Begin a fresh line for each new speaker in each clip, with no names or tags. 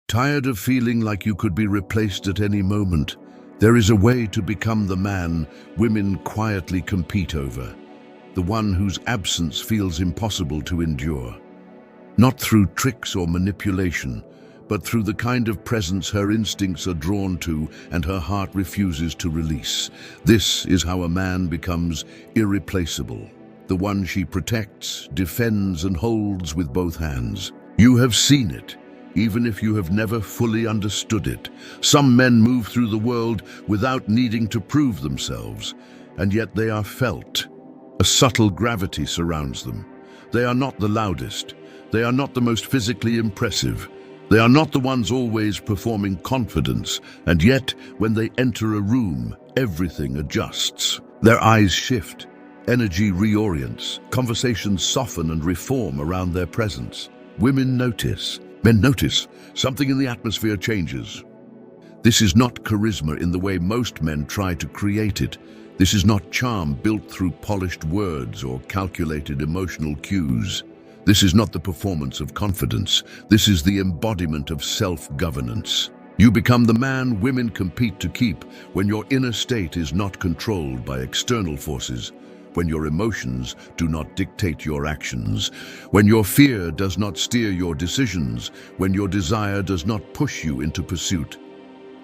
Tired of feeling like you could be replaced at any moment? There is a way to become the man women quietly compete over, the one whose absence feels impossible to endure. Not through tricks or manipulation, but through the kind of presence her instincts are drawn to and her heart refuses to release. This is how a man becomes irreplaceable, the one she protects, defends, and holds with both hands. You have seen it, even if you have never fully understood it. Some men move through the world without needing to prove themselves, and yet they are felt. A subtle gravity surrounds them. They are not the loudest. They are not the most physically impressive. They are not the ones always performing confidence, and yet, when they enter a room, everything adjusts. Their eyes shift, energy reorients, conversations soften and reform around their presence. Women notice. Men notice. Something in the atmosphere changes. This is not charisma in the way most men try to create it. This is not charm built through polished words or calculated emotional cues. This is not the performance of confidence. This is the embodiment of self-governance. You become the man women compete to keep when your inner state is not controlled by external forces, when your emotions do not dictate your actions, when your fear does not steer your decisions, when your desire does not push you into pursuit.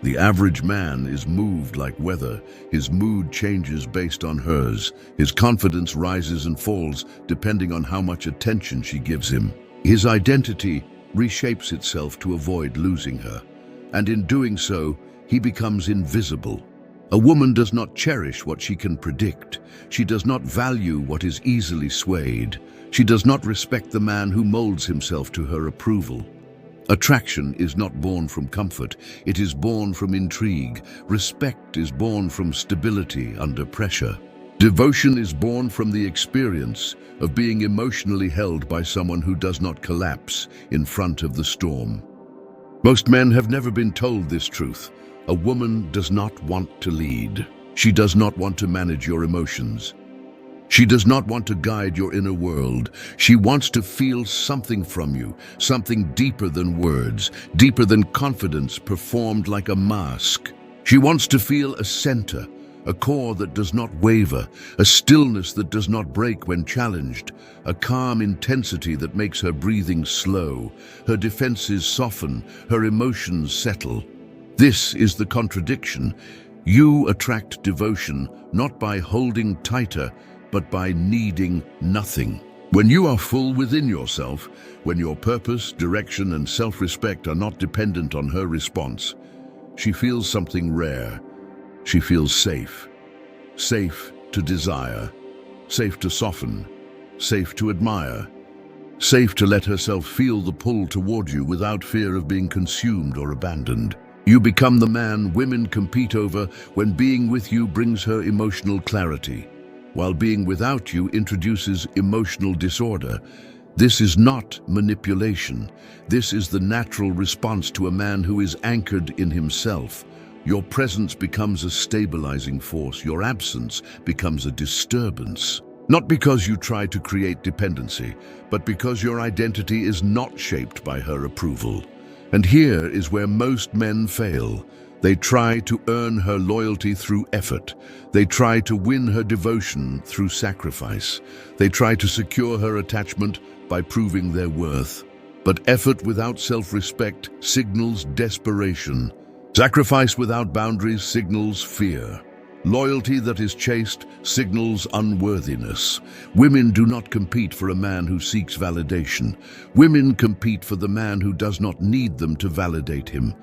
The average man is moved like weather. His mood changes based on hers. His confidence rises and falls depending on how much attention she gives him. His identity reshapes itself to avoid losing her, and in doing so, he becomes invisible. A woman does not cherish what she can predict. She does not value what is easily swayed. She does not respect the man who molds himself to her approval. Attraction is not born from comfort. It is born from intrigue. Respect is born from stability under pressure. Devotion is born from the experience of being emotionally held by someone who does not collapse in front of the storm. Most men have never been told this truth. A woman does not want to lead. She does not want to manage your emotions. She does not want to guide your inner world. She wants to feel something from you, something deeper than words, deeper than confidence performed like a mask. She wants to feel a center, a core that does not waver, a stillness that does not break when challenged, a calm intensity that makes her breathing slow, her defenses soften, her emotions settle. This is the contradiction. You attract devotion not by holding tighter, but by needing nothing. When you are full within yourself, when your purpose, direction, and self-respect are not dependent on her response, she feels something rare. She feels safe. Safe to desire, safe to soften, safe to admire, safe to let herself feel the pull toward you without fear of being consumed or abandoned. You become the man women compete over when being with you brings her emotional clarity, while being without you introduces emotional disorder. This is not manipulation. This is the natural response to a man who is anchored in himself. Your presence becomes a stabilizing force. Your absence becomes a disturbance. Not because you try to create dependency, but because your identity is not shaped by her approval. And here is where most men fail. They try to earn her loyalty through effort. They try to win her devotion through sacrifice. They try to secure her attachment by proving their worth. But effort without self-respect signals desperation. Sacrifice without boundaries signals fear. Loyalty that is chaste signals unworthiness. Women do not compete for a man who seeks validation. Women compete for the man who does not need them to validate him.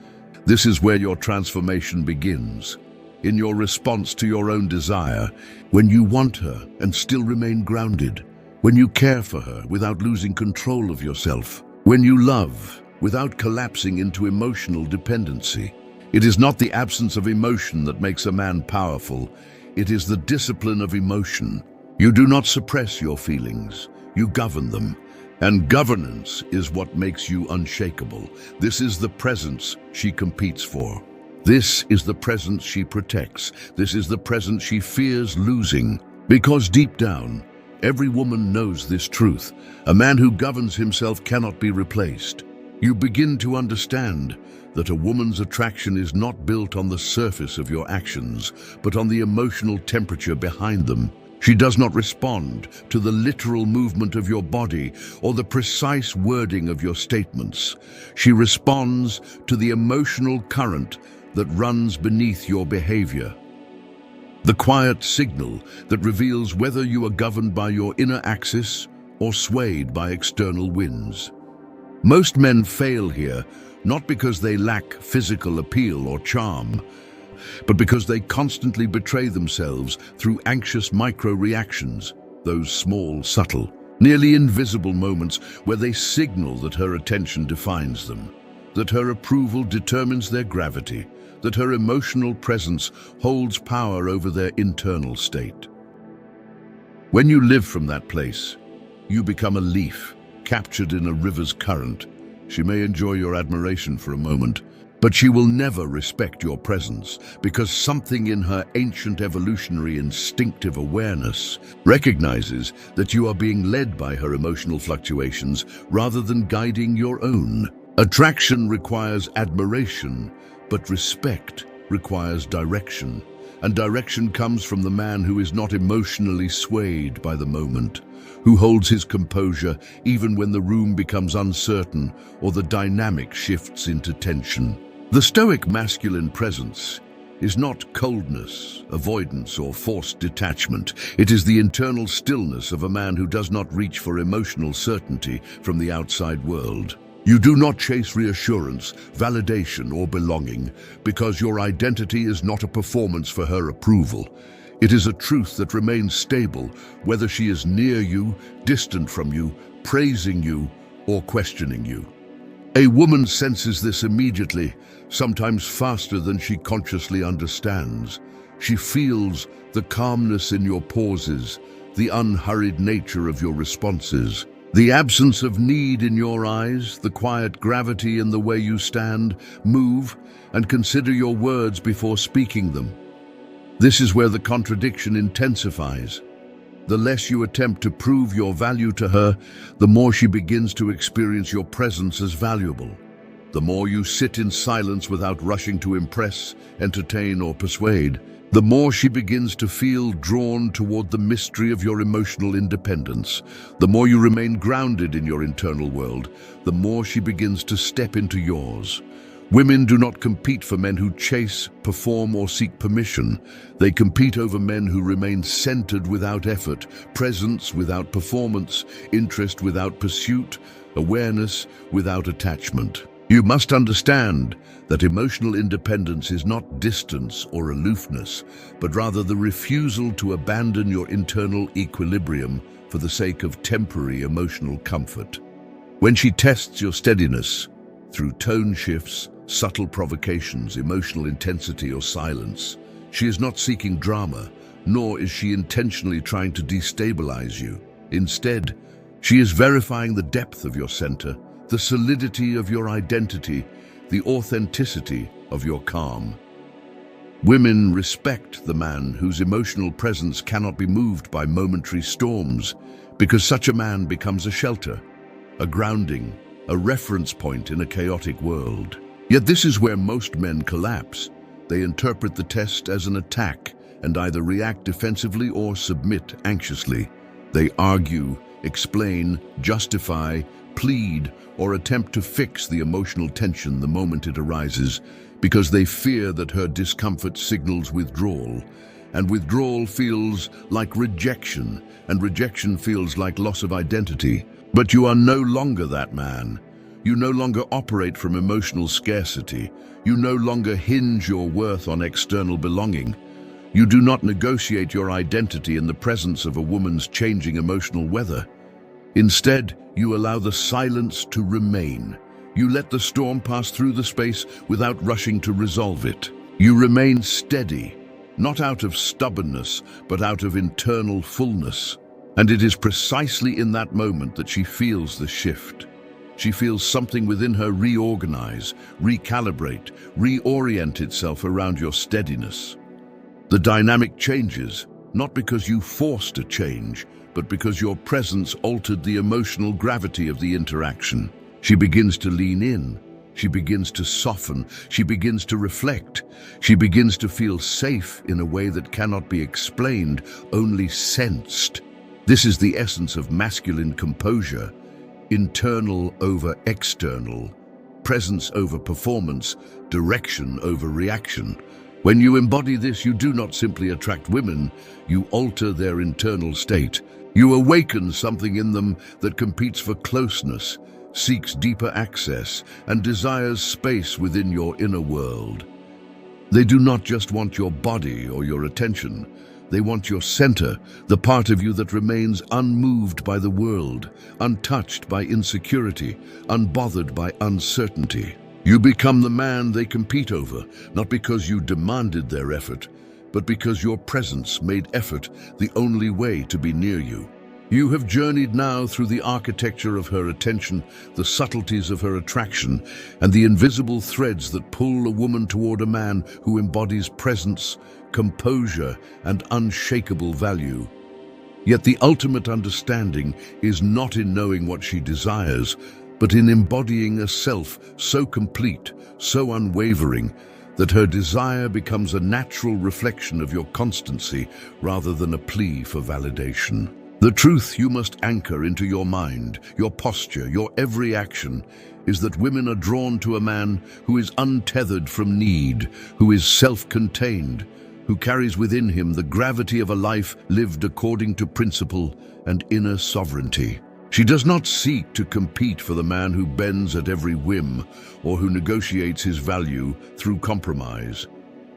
This is where your transformation begins. In your response to your own desire, when you want her and still remain grounded, when you care for her without losing control of yourself, when you love without collapsing into emotional dependency. It is not the absence of emotion that makes a man powerful. It is the discipline of emotion. You do not suppress your feelings. You govern them. And governance is what makes you unshakable. This is the presence she competes for. This is the presence she protects. This is the presence she fears losing. Because deep down, every woman knows this truth. A man who governs himself cannot be replaced. You begin to understand that a woman's attraction is not built on the surface of your actions, but on the emotional temperature behind them. She does not respond to the literal movement of your body or the precise wording of your statements. She responds to the emotional current that runs beneath your behavior. The quiet signal that reveals whether you are governed by your inner axis or swayed by external winds. Most men fail here, not because they lack physical appeal or charm, but because they constantly betray themselves through anxious micro-reactions, those small, subtle, nearly invisible moments where they signal that her attention defines them, that her approval determines their gravity, that her emotional presence holds power over their internal state. When you live from that place, you become a leaf, captured in a river's current. She may enjoy your admiration for a moment, but she will never respect your presence because something in her ancient evolutionary instinctive awareness recognizes that you are being led by her emotional fluctuations rather than guiding your own. Attraction requires admiration, but respect requires direction, and direction comes from the man who is not emotionally swayed by the moment, who holds his composure even when the room becomes uncertain or the dynamic shifts into tension. The stoic masculine presence is not coldness, avoidance, or forced detachment. It is the internal stillness of a man who does not reach for emotional certainty from the outside world. You do not chase reassurance, validation, or belonging because your identity is not a performance for her approval. It is a truth that remains stable, whether she is near you, distant from you, praising you, or questioning you. A woman senses this immediately, sometimes faster than she consciously understands. She feels the calmness in your pauses, the unhurried nature of your responses, the absence of need in your eyes, the quiet gravity in the way you stand, move, and consider your words before speaking them. This is where the contradiction intensifies. The less you attempt to prove your value to her, the more she begins to experience your presence as valuable. The more you sit in silence without rushing to impress, entertain, or persuade, the more she begins to feel drawn toward the mystery of your emotional independence. The more you remain grounded in your internal world, the more she begins to step into yours. Women do not compete for men who chase, perform, or seek permission. They compete over men who remain centered without effort, presence without performance, interest without pursuit, awareness without attachment. You must understand that emotional independence is not distance or aloofness, but rather the refusal to abandon your internal equilibrium for the sake of temporary emotional comfort. When she tests your steadiness, through tone shifts, subtle provocations, emotional intensity, or silence, she is not seeking drama, nor is she intentionally trying to destabilize you. Instead, she is verifying the depth of your center, the solidity of your identity, the authenticity of your calm. Women respect the man whose emotional presence cannot be moved by momentary storms, because such a man becomes a shelter, a grounding, a reference point in a chaotic world. Yet this is where most men collapse. They interpret the test as an attack and either react defensively or submit anxiously. They argue, explain, justify, plead, or attempt to fix the emotional tension the moment it arises because they fear that her discomfort signals withdrawal. And withdrawal feels like rejection, and rejection feels like loss of identity. But you are no longer that man. You no longer operate from emotional scarcity. You no longer hinge your worth on external belonging. You do not negotiate your identity in the presence of a woman's changing emotional weather. Instead, you allow the silence to remain. You let the storm pass through the space without rushing to resolve it. You remain steady, not out of stubbornness, but out of internal fullness. And it is precisely in that moment that she feels the shift. She feels something within her reorganize, recalibrate, reorient itself around your steadiness. The dynamic changes, not because you forced a change, but because your presence altered the emotional gravity of the interaction. She begins to lean in. She begins to soften. She begins to reflect. She begins to feel safe in a way that cannot be explained, only sensed. This is the essence of masculine composure: internal over external, presence over performance, direction over reaction. When you embody this, you do not simply attract women, you alter their internal state. You awaken something in them that competes for closeness, seeks deeper access, and desires space within your inner world. They do not just want your body or your attention. They want your center, the part of you that remains unmoved by the world, untouched by insecurity, unbothered by uncertainty. You become the man they compete over, not because you demanded their effort, but because your presence made effort the only way to be near you. You have journeyed now through the architecture of her attention, the subtleties of her attraction, and the invisible threads that pull a woman toward a man who embodies presence, composure, and unshakable value. Yet the ultimate understanding is not in knowing what she desires, but in embodying a self so complete, so unwavering, that her desire becomes a natural reflection of your constancy rather than a plea for validation. The truth you must anchor into your mind, your posture, your every action, is that women are drawn to a man who is untethered from need, who is self-contained, who carries within him the gravity of a life lived according to principle and inner sovereignty. She does not seek to compete for the man who bends at every whim or who negotiates his value through compromise.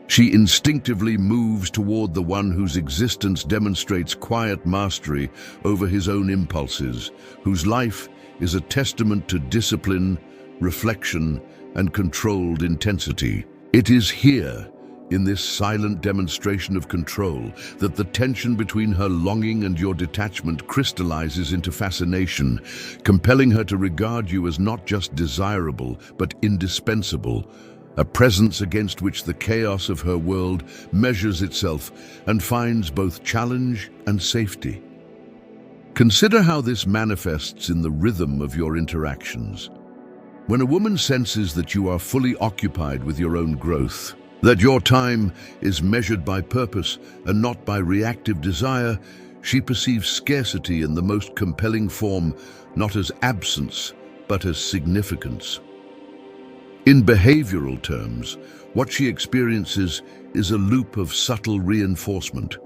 She instinctively moves toward the one whose existence demonstrates quiet mastery over his own impulses, whose life is a testament to discipline, reflection, and controlled intensity. It is here, in this silent demonstration of control, that the tension between her longing and your detachment crystallizes into fascination, compelling her to regard you as not just desirable, but indispensable, a presence against which the chaos of her world measures itself and finds both challenge and safety. Consider how this manifests in the rhythm of your interactions. When a woman senses that you are fully occupied with your own growth, that your time is measured by purpose and not by reactive desire, she perceives scarcity in the most compelling form, not as absence, but as significance. In behavioral terms, what she experiences is a loop of subtle reinforcement,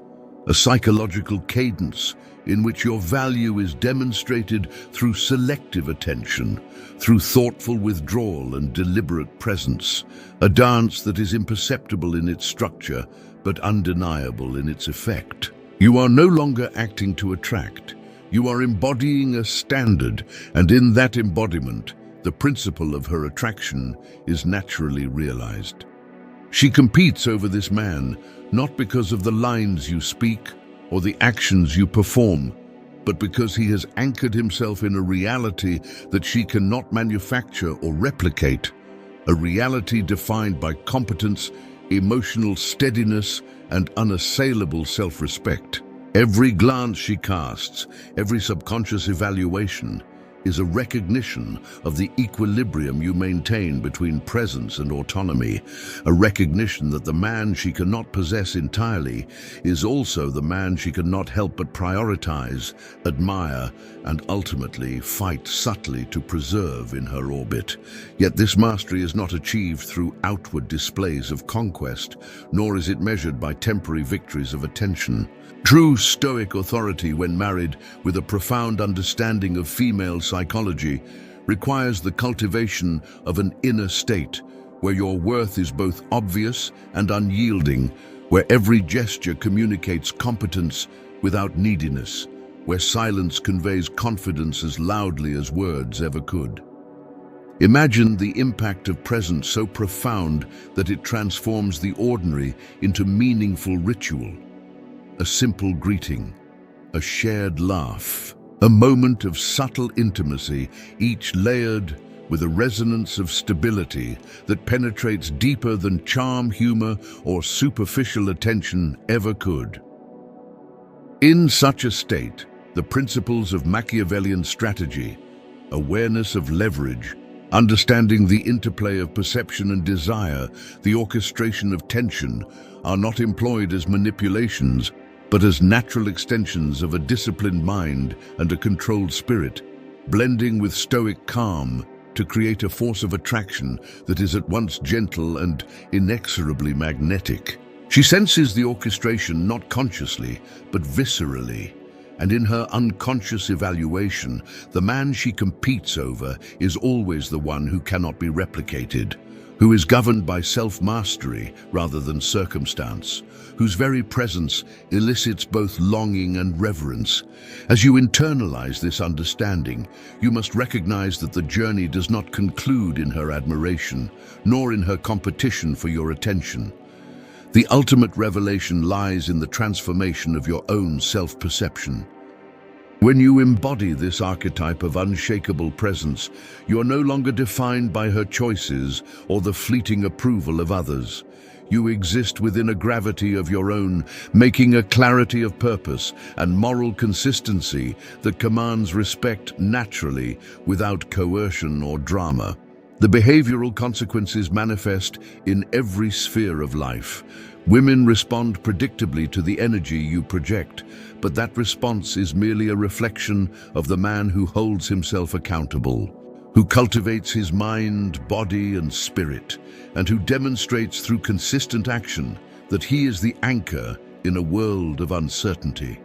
a psychological cadence in which your value is demonstrated through selective attention, through thoughtful withdrawal and deliberate presence, a dance that is imperceptible in its structure but undeniable in its effect. You are no longer acting to attract. You are embodying a standard, and in that embodiment, the principle of her attraction is naturally realized. She competes over this man, not because of the lines you speak or the actions you perform, but because he has anchored himself in a reality that she cannot manufacture or replicate, a reality defined by competence, emotional steadiness, and unassailable self-respect. Every glance she casts, every subconscious evaluation, is a recognition of the equilibrium you maintain between presence and autonomy, a recognition that the man she cannot possess entirely is also the man she cannot help but prioritize, admire, and ultimately fight subtly to preserve in her orbit. Yet this mastery is not achieved through outward displays of conquest, nor is it measured by temporary victories of attention. True stoic authority, when married with a profound understanding of female psychology, requires the cultivation of an inner state where your worth is both obvious and unyielding, where every gesture communicates competence without neediness, where silence conveys confidence as loudly as words ever could. Imagine the impact of presence so profound that it transforms the ordinary into meaningful ritual. A simple greeting, a shared laugh, a moment of subtle intimacy, each layered with a resonance of stability that penetrates deeper than charm, humor, or superficial attention ever could. In such a state, the principles of Machiavellian strategy, awareness of leverage, understanding the interplay of perception and desire, the orchestration of tension, are not employed as manipulations, but as natural extensions of a disciplined mind and a controlled spirit, blending with stoic calm to create a force of attraction that is at once gentle and inexorably magnetic. She senses the orchestration not consciously, but viscerally, and in her unconscious evaluation, the man she competes over is always the one who cannot be replicated, who is governed by self-mastery rather than circumstance, whose very presence elicits both longing and reverence. As you internalize this understanding, you must recognize that the journey does not conclude in her admiration, nor in her competition for your attention. The ultimate revelation lies in the transformation of your own self-perception. When you embody this archetype of unshakable presence, you are no longer defined by her choices or the fleeting approval of others. You exist within a gravity of your own, making a clarity of purpose and moral consistency that commands respect naturally, without coercion or drama. The behavioral consequences manifest in every sphere of life. Women respond predictably to the energy you project, but that response is merely a reflection of the man who holds himself accountable, who cultivates his mind, body, and spirit, and who demonstrates through consistent action that he is the anchor in a world of uncertainty.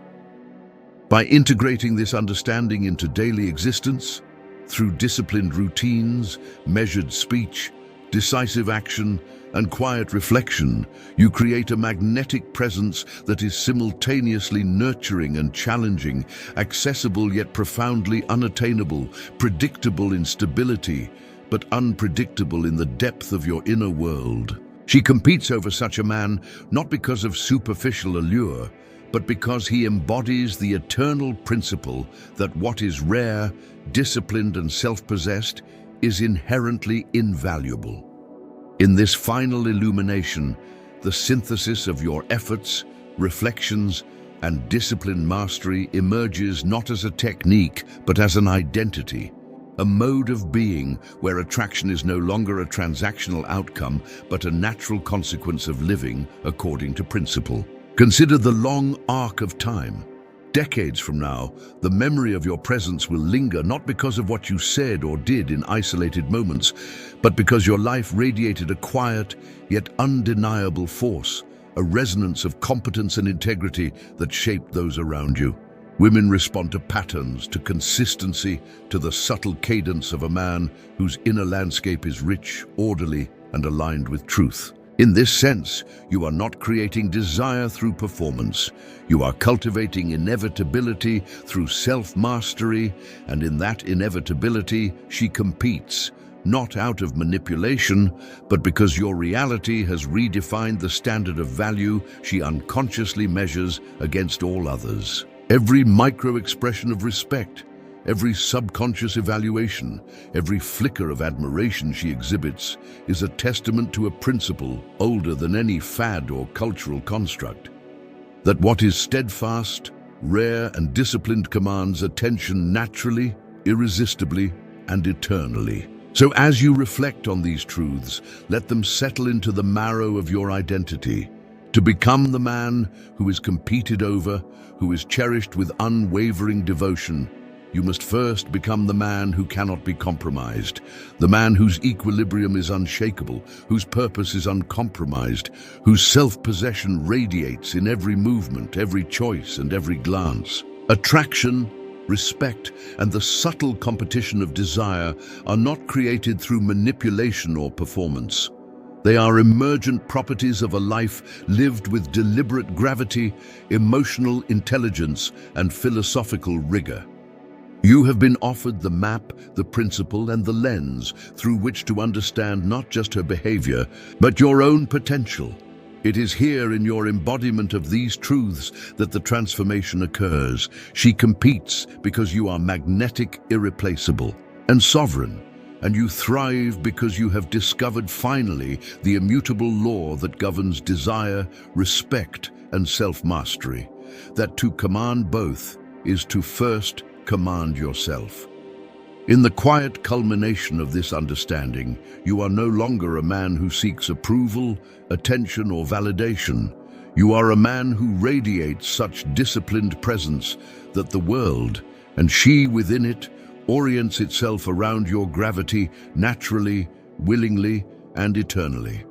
By integrating this understanding into daily existence, through disciplined routines, measured speech, decisive action, and quiet reflection, you create a magnetic presence that is simultaneously nurturing and challenging, accessible yet profoundly unattainable, predictable in stability, but unpredictable in the depth of your inner world. She competes over such a man not because of superficial allure, but because he embodies the eternal principle that what is rare, disciplined, and self-possessed is inherently invaluable. In this final illumination, the synthesis of your efforts, reflections, and disciplined mastery emerges not as a technique, but as an identity, a mode of being where attraction is no longer a transactional outcome, but a natural consequence of living according to principle. Consider the long arc of time. Decades from now, the memory of your presence will linger not because of what you said or did in isolated moments, but because your life radiated a quiet yet undeniable force, a resonance of competence and integrity that shaped those around you. Women respond to patterns, to consistency, to the subtle cadence of a man whose inner landscape is rich, orderly, and aligned with truth. In this sense, you are not creating desire through performance. You are cultivating inevitability through self-mastery, and in that inevitability, she competes, not out of manipulation, but because your reality has redefined the standard of value she unconsciously measures against all others. Every micro-expression of respect, every subconscious evaluation, every flicker of admiration she exhibits is a testament to a principle older than any fad or cultural construct. That what is steadfast, rare, and disciplined commands attention naturally, irresistibly, and eternally. So as you reflect on these truths, let them settle into the marrow of your identity. To become the man who is competed over, who is cherished with unwavering devotion, you must first become the man who cannot be compromised, the man whose equilibrium is unshakable, whose purpose is uncompromised, whose self-possession radiates in every movement, every choice, and every glance. Attraction, respect, and the subtle competition of desire are not created through manipulation or performance. They are emergent properties of a life lived with deliberate gravity, emotional intelligence, and philosophical rigor. You have been offered the map, the principle, and the lens through which to understand not just her behavior, but your own potential. It is here in your embodiment of these truths that the transformation occurs. She competes because you are magnetic, irreplaceable, and sovereign, and you thrive because you have discovered finally the immutable law that governs desire, respect, and self-mastery. That to command both is to first command yourself. In the quiet culmination of this understanding, you are no longer a man who seeks approval, attention, or validation. You are a man who radiates such disciplined presence that the world, and she within it, orients itself around your gravity naturally, willingly, and eternally.